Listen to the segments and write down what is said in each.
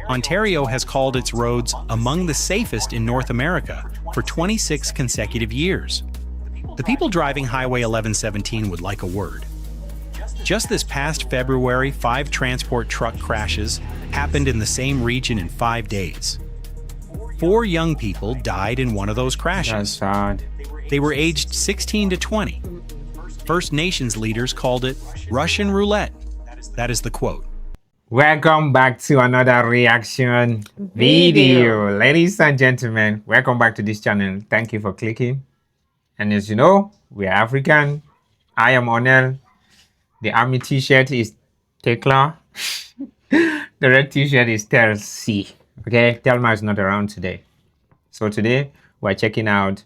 Ontario has called its roads among the safest in North America for 26 consecutive years. The people driving Highway 1117 would like a word. Just this past February, 5 transport truck crashes happened in the same region in 5 days. 4 young people died in one of those crashes. That's sad. They were aged 16 to 20. First Nations leaders called it Russian roulette. That is the quote. Welcome back to another reaction video. Ladies and gentlemen, welcome back to this channel. Thank you for clicking. And as you know, we are African. I am Onel. The army t-shirt is Tekla. The red t-shirt is Tel C. Okay, Telma is not around today. So today we're checking out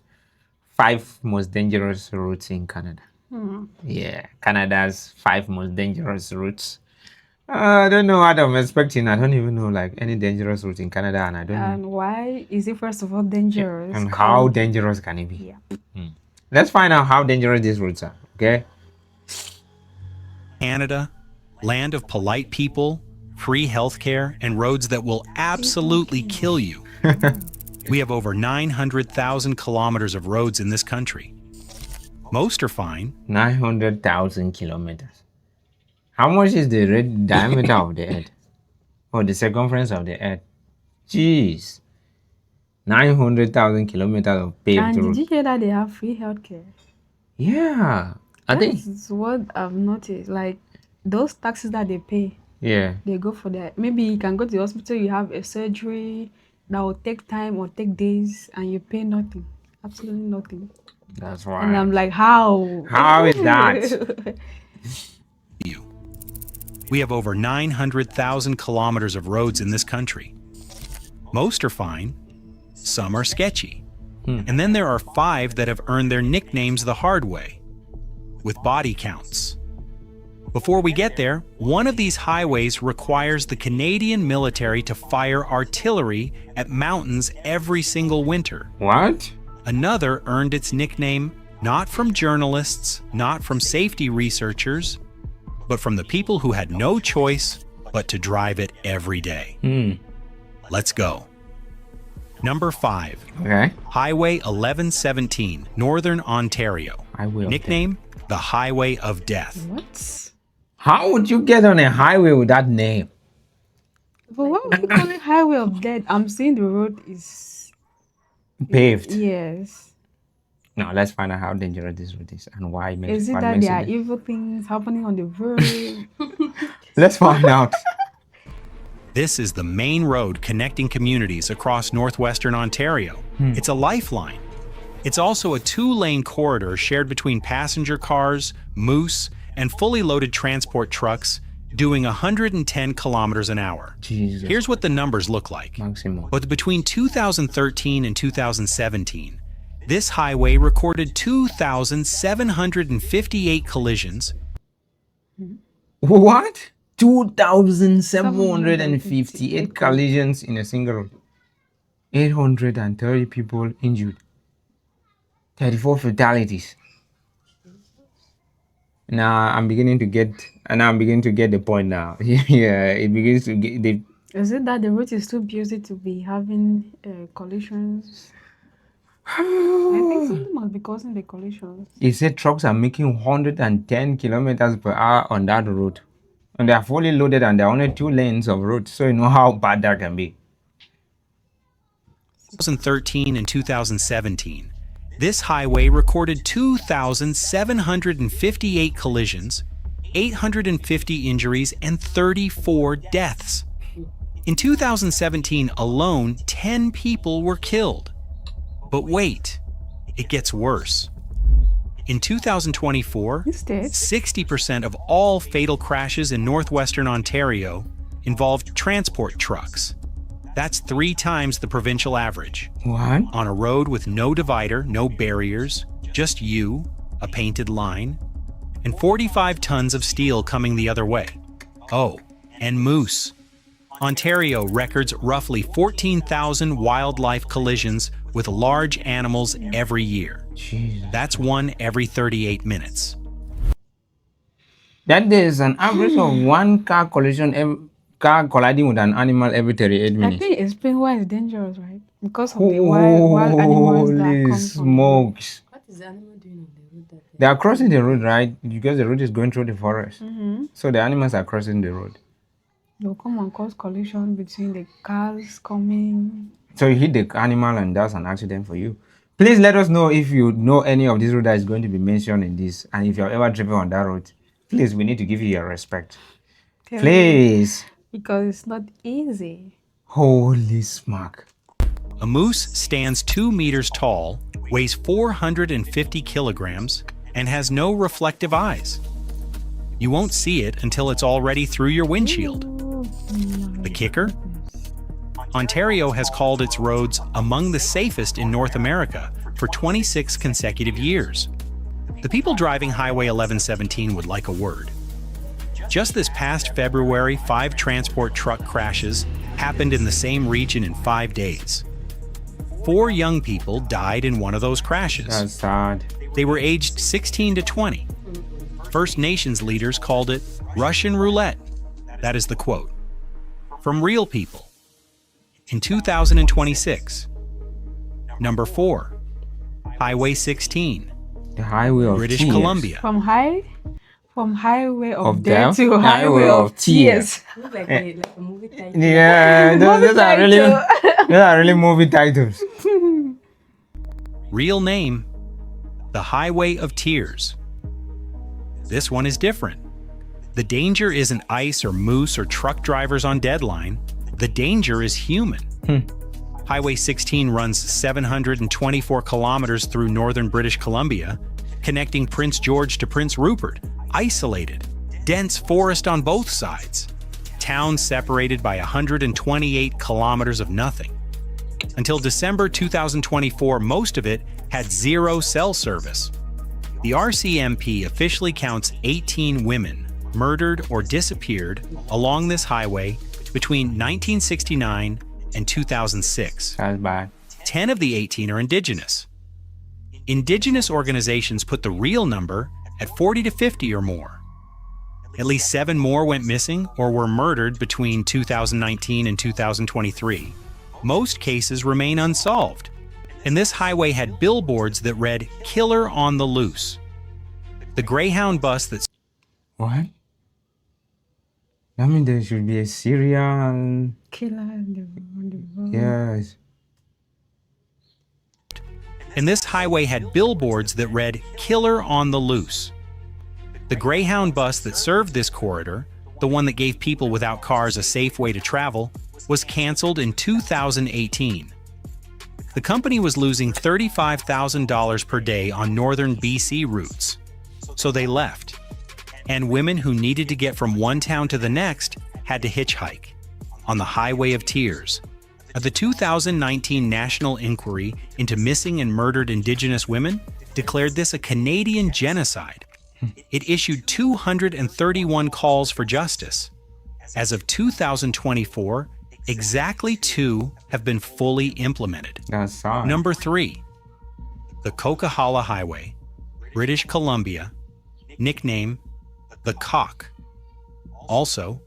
5 most dangerous routes in Canada. Yeah, Canada's 5 most dangerous routes. I don't know what I'm expecting. I don't even know like any dangerous route in Canada, and I don't know. And why is it first of all dangerous? And how dangerous can it be? Yeah. Let's find out how dangerous these routes are. Okay. Canada, land of polite people, free healthcare, and roads that will absolutely kill you. We have over 900,000 kilometers of roads in this country. Most are fine. 900,000 kilometers. How much is the diameter of the Earth? Or the circumference of the Earth? Jeez. 900,000 kilometers of paved And road. did you hear that they have free healthcare? Yeah. I think. That's what I've noticed. Like those taxes that they pay, Yeah. they go for that. Maybe you can go to the hospital, you have a surgery that will take time or take days, and you pay nothing. Absolutely nothing. That's And right. I'm like, how? How is that? We have over 900,000 kilometers of roads in this country. Most are fine. Some are sketchy. And then there are 5 that have earned their nicknames the hard way, with body counts. Before we get there, one of these highways requires the Canadian military to fire artillery at mountains every single winter. What? Another earned its nickname not from journalists, not from safety researchers, but from the people who had no choice but to drive it every day. Let's go. Number 5. Okay. Highway 1117, Northern Ontario. Nickname, the Highway of Death. What? How would you get on a highway with that name? But what would you call it highway of death? I'm seeing the road is Paved. yes. Now let's find out how dangerous this route is and why. Is it what that makes there are it- evil things happening on the road? Let's find out. This is the main road connecting communities across northwestern Ontario. It's a lifeline. It's also a 2-lane corridor shared between passenger cars, moose, and fully loaded transport trucks doing 110 kilometers an hour. Jesus. Here's what the numbers look like. Maximum. But between 2013 and 2017, this highway recorded 2,758 collisions. What? 2,758 collisions in a single road. 830 people injured. 34 fatalities. Now I'm beginning to get the point now. Yeah, it begins to get the. Is it that the road is too busy to be having collisions? I think something must be causing the collisions. He said trucks are making 110 kilometers per hour on that road. And they are fully loaded and there are only 2 lanes of road. So you know how bad that can be. 2013 and 2017, this highway recorded 2,758 collisions, 850 injuries, and 34 deaths. In 2017 alone, 10 people were killed. But wait, it gets worse. In 2024, Instead, 60% of all fatal crashes in northwestern Ontario involved transport trucks. That's 3 times the provincial average. What? On a road with no divider, no barriers, just you, a painted line, and 45 tons of steel coming the other way. Oh, and moose. Ontario records roughly 14,000 wildlife collisions with large animals every year. Jesus. That's one every 38 minutes. That there's an average of 1 car car colliding with an animal every 38 I minutes. think explain why it's dangerous, right? Because of the wild animals that Holy come from the road. smokes. What is the animal doing on the road that They are crossing the road, right? Because the road is going through the forest. Mm-hmm. So the animals are crossing the road. They'll come and cause collision between the cars coming. So you hit the animal and that's an accident for you. Please let us know if you know any of these roads that is going to be mentioned in this. And if you're ever driven on that road, please, we need to give you your respect. Tell me, Please. because it's not easy. Holy smack. A moose stands 2 meters tall, weighs 450 kilograms, and has no reflective eyes. You won't see it until it's already through your windshield. Oh, The kicker? Ontario has called its roads among the safest in North America for 26 consecutive years. The people driving Highway 1117 would like a word. Just this past February, 5 transport truck crashes happened in the same region in 5 days. 4 young people died in one of those crashes. That's sad. They were aged 16 to 20. First Nations leaders called it Russian roulette. That is the quote. From real people. In 2026. Number 4. Highway 16, The highway of British tears. Columbia. From highway of Of death death, to highway of tears. Looks like a movie title. Yeah, those are really those are really movie titles. Real name, the Highway of Tears. This one is different. The danger isn't ice or moose or truck drivers on deadline. The danger is human. Highway 16 runs 724 kilometers through northern British Columbia, connecting Prince George to Prince Rupert, isolated, dense forest on both sides, towns separated by 128 kilometers of nothing. Until December 2024, most of it had 0 cell service. The RCMP officially counts 18 women murdered or disappeared along this highway between 1969 and 2006. That's bad. 10 of the 18 are Indigenous. Indigenous organizations put the real number at 40 to 50 or more. At least 7 more went missing or were murdered between 2019 and 2023. Most cases remain unsolved. And this highway had billboards that read, "Killer on the Loose." The Greyhound bus that What? I mean, there should be a serial. Killer on the road. Yes. And this highway had billboards that read, "Killer on the Loose." The Greyhound bus that served this corridor, the one that gave people without cars a safe way to travel, was canceled in 2018. The company was losing $35,000 per day on northern BC routes, so they left. And women who needed to get from one town to the next had to hitchhike on the Highway of Tears. The 2019 National Inquiry into Missing and Murdered Indigenous Women declared this a Canadian genocide. It issued 231 calls for justice. As of 2024, exactly 2 have been fully implemented. That's sad. Number 3, the Coquihalla Highway, British Columbia, nickname the Cock. Also,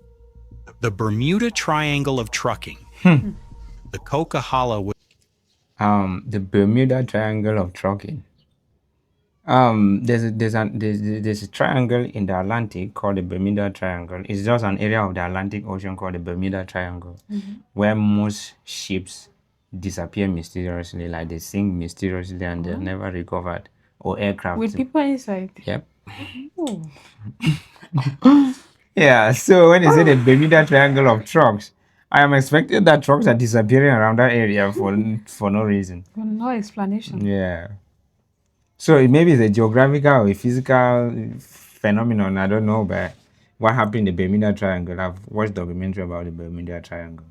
the Bermuda Triangle of Trucking. The Coquihalla was The Bermuda Triangle of Trucking. There's a triangle in the Atlantic called the Bermuda Triangle. It's just an area of the Atlantic Ocean called the Bermuda Triangle, where most ships disappear mysteriously, like they sink mysteriously and they're never recovered, or aircraft. With people inside. Yep. Oh. Yeah. So when you say the Bermuda Triangle of trucks, I am expecting that trucks are disappearing around that area for no reason. Well, no explanation. Yeah. So maybe it's a geographical or a physical phenomenon. I don't know, but what happened in the Bermuda Triangle? I've watched a documentary about the Bermuda Triangle.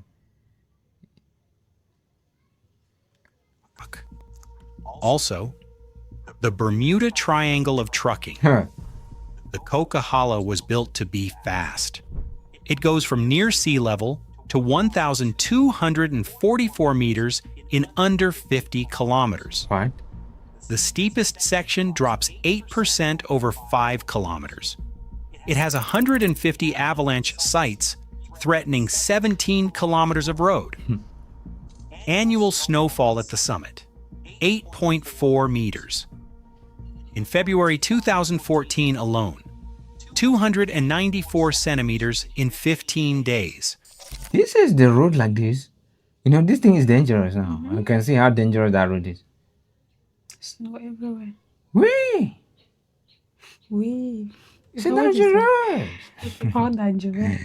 also the Bermuda Triangle of Trucking. Huh. The Coquihalla was built to be fast. It goes from near sea level to 1,244 meters in under 50 kilometers. What? The steepest section drops 8% over 5 kilometers. It has 150 avalanche sites threatening 17 kilometers of road. Annual snowfall at the summit, 8.4 meters. In February 2014 alone, 294 centimeters in 15 days. This is the road like this. You know, this thing is dangerous now. You can see how dangerous that road is. Snow everywhere. Whee! Oui. It's dangerous. How dangerous.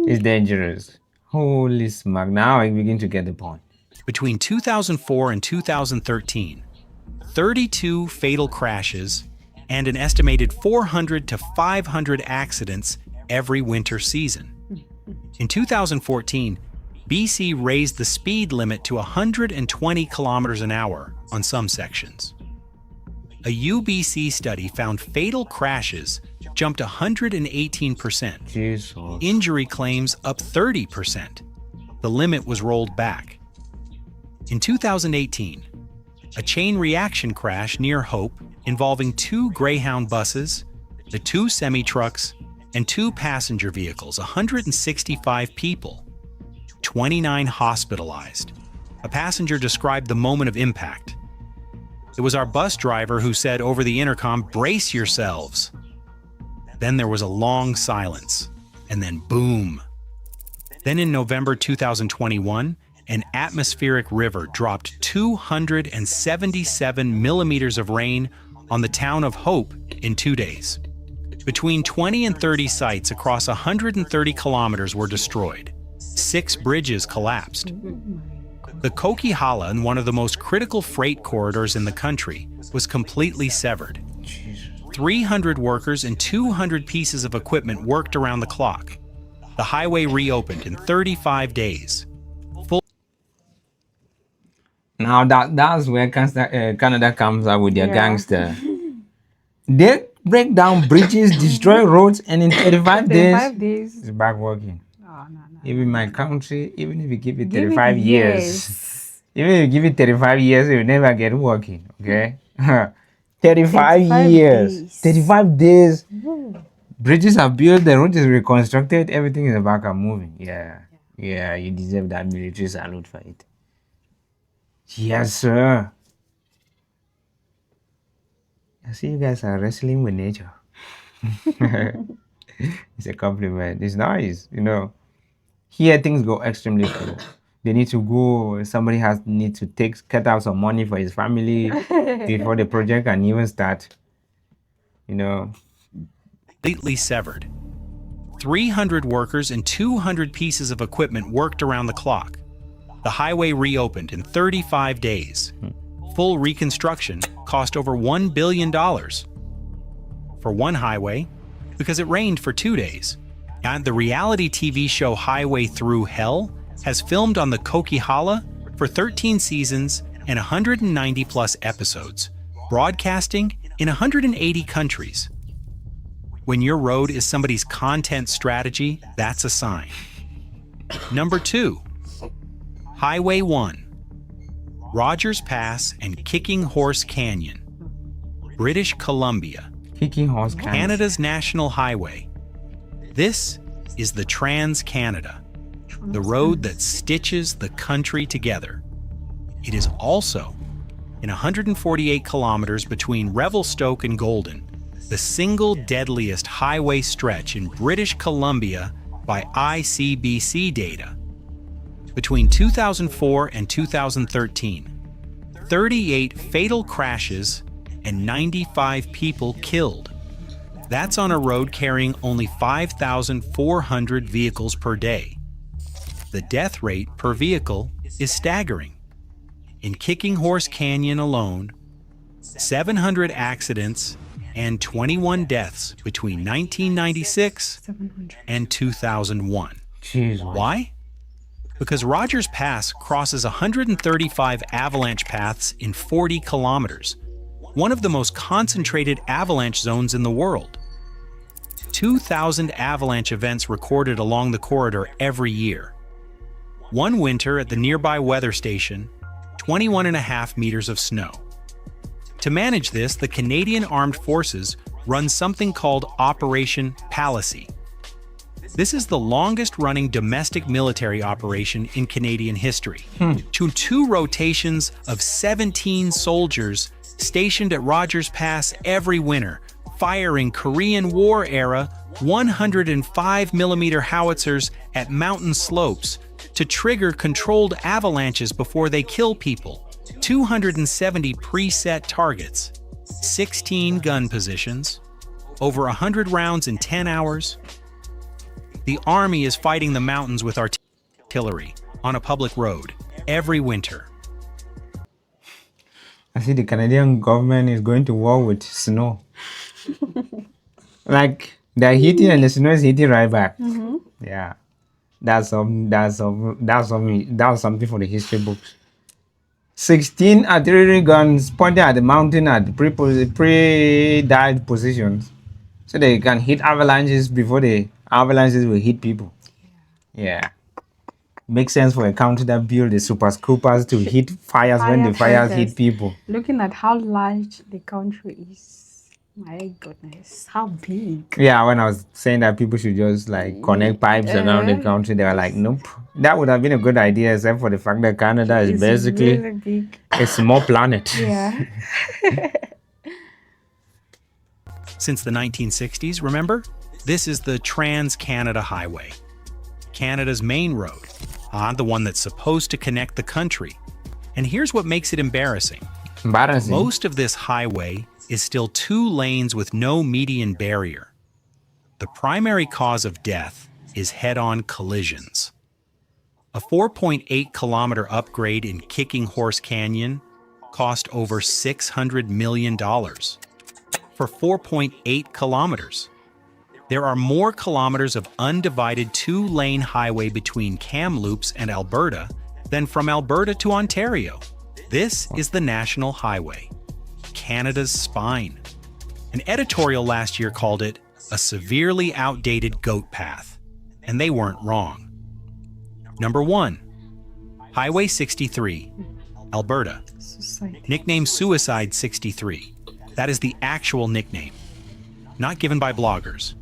It's dangerous. Holy smack. Now I begin to get the point. Between 2004 and 2013, 32 fatal crashes and an estimated 400 to 500 accidents every winter season. In 2014, BC raised the speed limit to 120 kilometers an hour on some sections. A UBC study found fatal crashes jumped 118%, Jesus. injury claims up 30%. The limit was rolled back. In 2018, a chain reaction crash near Hope involving 2 Greyhound buses, the 2 semi-trucks, and 2 passenger vehicles, 165 people, 29 hospitalized. A passenger described the moment of impact. It was our bus driver who said over the intercom, "Brace yourselves." Then there was a long silence, and then boom. Then in November 2021, an atmospheric river dropped 277 millimeters of rain on the town of Hope in 2 days. Between 20 and 30 sites across 130 kilometers were destroyed. 6 bridges collapsed. The Coquihalla, one of the most critical freight corridors in the country, was completely severed. 300 workers and 200 pieces of equipment worked around the clock. The highway reopened in 35 days. Now that's where Canada comes out with their Yeah. gangster. They break down bridges, destroy roads, and in 35 days, 5 days. it's back working. Oh, no. Even my country, even if you give it Give it 35 years, even if you give it 35 years, it will never get working. Okay? 35 years, days. 35 days. Bridges are built, the road is reconstructed, everything is back and moving. Yeah, you deserve that military salute for it. Yes, sir. I see you guys are wrestling with nature. It's a compliment. It's nice, you know. Here things go extremely slow. They need to go. Somebody need to cut out some money for his family before the project can even start. You know. Completely severed. 300 workers and 200 pieces of equipment worked around the clock. The highway reopened in 35 days. Full reconstruction cost over $1 billion. For one highway, because it rained for 2 days. And the reality TV show Highway Through Hell has filmed on the Coquihalla for 13 seasons and 190 plus episodes, broadcasting in 180 countries. When your road is somebody's content strategy, that's a sign. Number 2, Highway 1, Rogers Pass and Kicking Horse Canyon, British Columbia, Kicking Horse Canyon. Canada's national highway. This is the Trans-Canada, the road that stitches the country together. It is also in 148 kilometers between Revelstoke and Golden, the single deadliest highway stretch in British Columbia by ICBC data. Between 2004 and 2013, 38 fatal crashes and 95 people killed. That's on a road carrying only 5,400 vehicles per day. The death rate per vehicle is staggering. In Kicking Horse Canyon alone, 700 accidents and 21 deaths between 1996 700. and 2001. Jeez. Why? Because Rogers Pass crosses 135 avalanche paths in 40 kilometers, one of the most concentrated avalanche zones in the world. 2,000 avalanche events recorded along the corridor every year. One winter at the nearby weather station, 21.5 meters of snow. To manage this, the Canadian Armed Forces run something called Operation Palissy. This is the longest-running domestic military operation in Canadian history. To two rotations of 17 soldiers stationed at Rogers Pass every winter, firing Korean War-era 105mm howitzers at mountain slopes to trigger controlled avalanches before they kill people, 270 preset targets, 16 gun positions, over 100 rounds in 10 hours. The Army is fighting the mountains with artillery on a public road every winter. I see the Canadian government is going to war with snow. Like they're hitting and the snow is hitting right back. Yeah, that's something for the history books. 16 artillery guns pointed at the mountain at pre-dive positions, so they can hit avalanches before the avalanches will hit people. Yeah. Makes sense for a country that build the super scoopers to hit fires when the fires hit people. Looking at how large the country is, my goodness, how big. Yeah, when I was saying that people should just like connect pipes around the country, they were like, nope. That would have been a good idea, except for the fact that Canada is basically really big. a small planet. Yeah. Since the 1960s, remember? This is the Trans-Canada Highway, Canada's main road, the one that's supposed to connect the country. And here's what makes it embarrassing. Embarrassing. Most of this highway is still 2 lanes with no median barrier. The primary cause of death is head-on collisions. A 4.8-kilometer upgrade in Kicking Horse Canyon cost over $600 million for 4.8 kilometers. There are more kilometers of undivided 2-lane highway between Kamloops and Alberta than from Alberta to Ontario. This is the National Highway, Canada's spine. An editorial last year called it a severely outdated goat path, and they weren't wrong. Number 1, Highway 63, Alberta. Nicknamed Suicide 63. That is the actual nickname, not given by bloggers.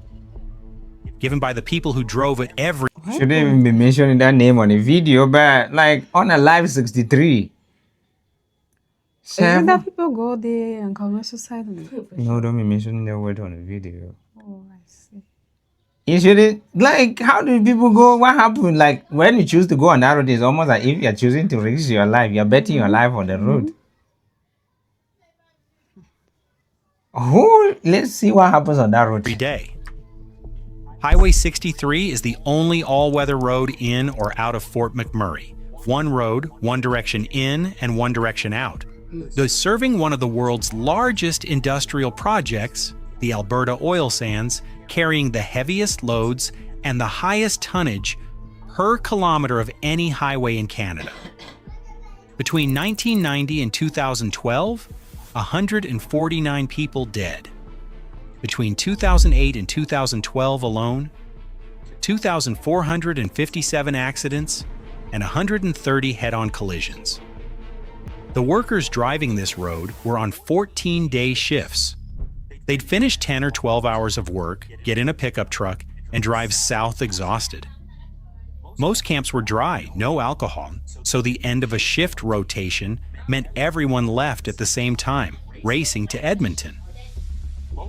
Given by the people who drove it every... Shouldn't even be mentioning that name on a video, but like on a live 63. Isn't that people go there and commit suicide? No, don't be mentioning that word on a video. Oh, I see. You shouldn't, like, how do people go? What happened? Like, when you choose to go on that road, it's almost like if you're choosing to risk your life, you're betting your life on the road. Oh, let's see what happens on that road. every day. Highway 63 is the only all-weather road in or out of Fort McMurray. One road, one direction in and one direction out. Thus serving one of the world's largest industrial projects, the Alberta oil sands, carrying the heaviest loads and the highest tonnage per kilometer of any highway in Canada. Between 1990 and 2012, 149 people dead. Between 2008 and 2012 alone, 2,457 accidents and 130 head-on collisions. The workers driving this road were on 14-day shifts. They'd finish 10 or 12 hours of work, get in a pickup truck, and drive south exhausted. Most camps were dry, no alcohol, so the end of a shift rotation meant everyone left at the same time, racing to Edmonton.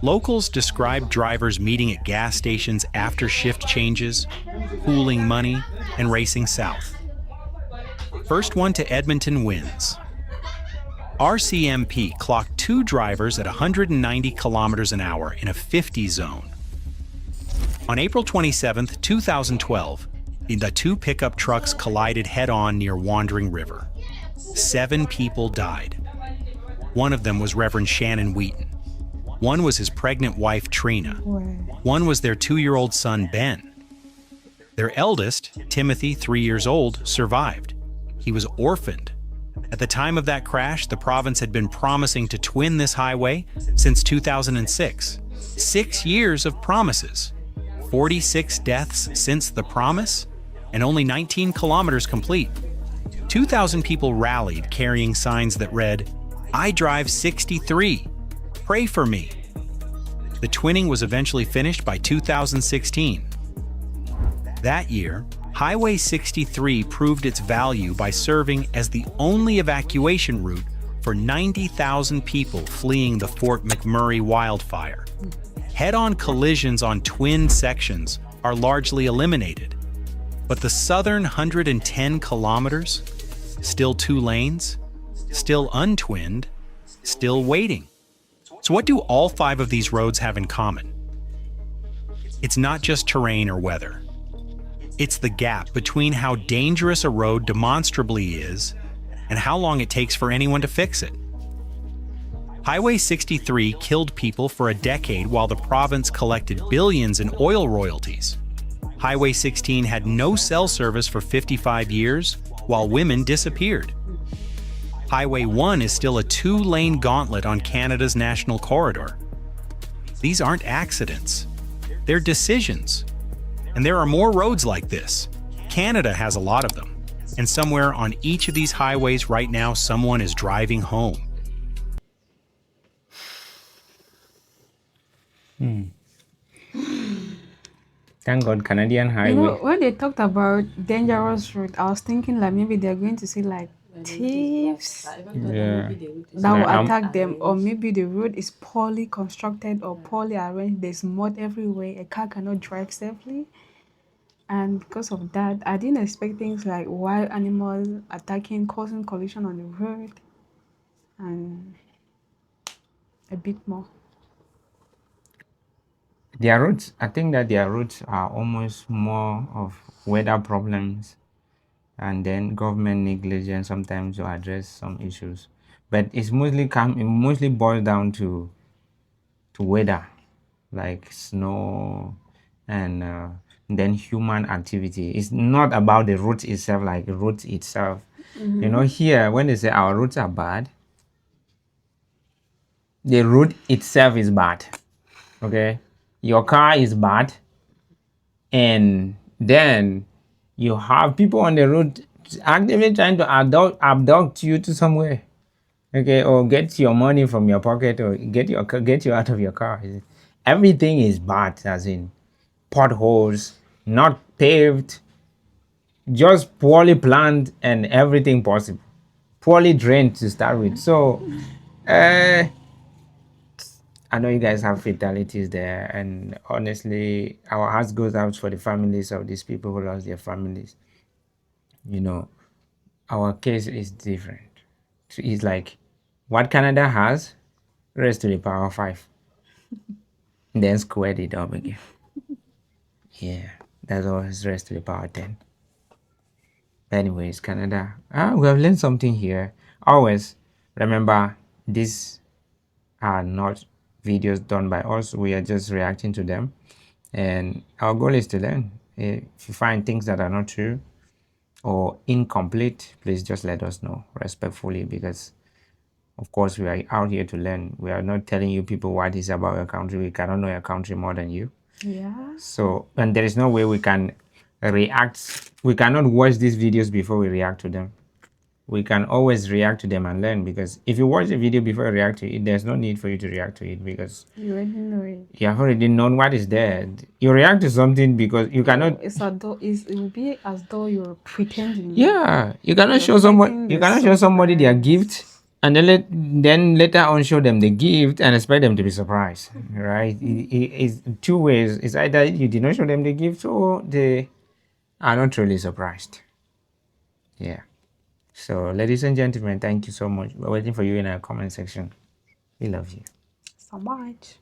Locals described drivers meeting at gas stations after shift changes, pooling money, and racing south. First one to Edmonton wins. RCMP clocked 2 drivers at 190 kilometers an hour in a 50 zone. On April 27, 2012, the 2 pickup trucks collided head-on near Wandering River. 7 people died. One of them was Reverend Shannon Wheaton. One was his pregnant wife, Trina. One was their 2-year-old son, Ben. Their eldest, Timothy, 3 years old, survived. He was orphaned. At the time of that crash, the province had been promising to twin this highway since 2006. 6 years of promises. 46 deaths since the promise, and only 19 kilometers complete. 2,000 people rallied carrying signs that read, "I drive 63. Pray for me." The twinning was eventually finished by 2016. That year, Highway 63 proved its value by serving as the only evacuation route for 90,000 people fleeing the Fort McMurray wildfire. Head-on collisions on twin sections are largely eliminated, but the southern 110 kilometers, still 2 lanes, still untwinned, still waiting. So what do all 5 of these roads have in common? It's not just terrain or weather. It's the gap between how dangerous a road demonstrably is and how long it takes for anyone to fix it. Highway 63 killed people for a decade while the province collected billions in oil royalties. Highway 16 had no cell service for 55 years while women disappeared. Highway 1 is still a 2-lane gauntlet on Canada's national corridor. These aren't accidents. They're decisions. And there are more roads like this. Canada has a lot of them. And somewhere on each of these highways right now, someone is driving home. Thank God, Canadian You Highway. know, when they talked about dangerous route, I was thinking like maybe they're going to see like thieves Yeah. that will Like, attack them, or maybe the road is poorly constructed or poorly arranged. There's mud everywhere. A car cannot drive safely. And because of that, I didn't expect things like wild animals attacking, causing collision on the road, and a bit more. their routes, I think that their routes are almost more of weather problems and then government negligence sometimes to address some issues. But it mostly boils down to weather, like snow and then human activity. It's not about the route itself, like the route itself. You know, here when they say our routes are bad, the route itself is bad. Okay, your car is bad, and then you have people on the road actively trying to abduct you to somewhere, okay, or get your money from your pocket or get you out of your car. Everything is bad, as in potholes, not paved, just poorly planned, and everything possible, poorly drained to start with. So I know you guys have fatalities there, and honestly, our hearts goes out for the families of these people who lost their families. You know, our case is different. So it's like what Canada has, raised to the power 5, then squared it up again. Yeah, that's always raised to the power 10. Anyways, Canada, we have learned something here. Always remember, these are not videos done by us. We are just reacting to them, and our goal is to learn. If you find things that are not true or incomplete, please just let us know respectfully, because of course we are out here to learn. We are not telling you people what is about your country. We cannot know your country more than you. Yeah. So, and there is no way we can react. We cannot watch these videos before we react to them. We can always react to them and learn, because if you watch a video before you react to it, there's no need for you to react to it, because You already know it. you have already known what is there. You react to something because you cannot. It will be as though you're pretending. Yeah, you cannot You're show someone. faking You the cannot show somebody their surprise. gift and then later on show them the gift and expect them to be surprised, right? It's 2 ways. It's either you did not show them the gift or they are not truly surprised. Yeah. So, ladies and gentlemen, thank you so much. We're waiting for you in our comment section. We love you. So much.